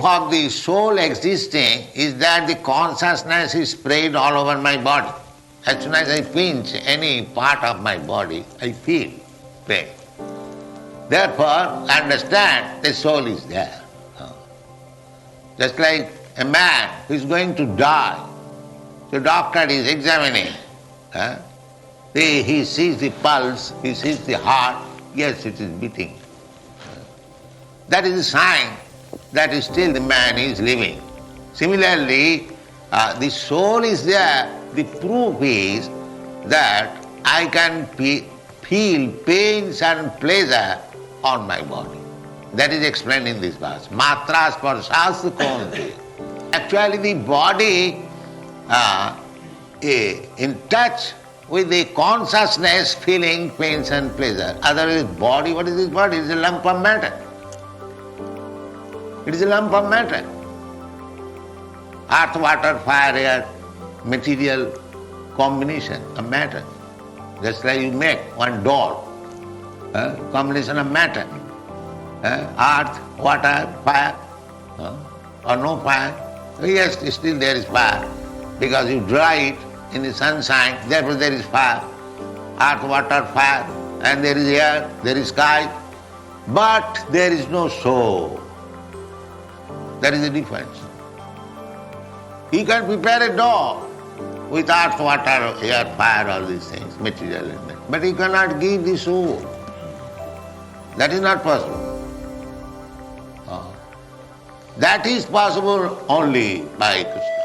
of the soul existing is that the consciousness is spread all over my body. As soon as I pinch any part of my body, I feel pain. Therefore, understand the soul is there. Just like a man who is going to die, the doctor is examining. He sees the pulse, he sees the heart, yes, it is beating. That is a sign that still the man is living. Similarly, the soul is there. The proof is that I can feel pains and pleasure on my body. That is explained in this verse. Matra sparsas konti. Actually, the body in touch with the consciousness feeling pains and pleasure. Otherwise, body, what is this body? It is a lump of matter. It is a lump of matter. Earth, water, fire, air, material combination of matter. Just like you make one doll, combination of matter. Earth, water, fire, or no fire. Yes, still there is fire, because you dry it in the sunshine, therefore there is fire. Earth, water, fire, and there is air, there is sky, but there is no soul. That is the difference. You can prepare a doll with earth, water, air, fire, all these things, material elements, but you cannot give the soul. That is not possible. That is possible only by Krishna.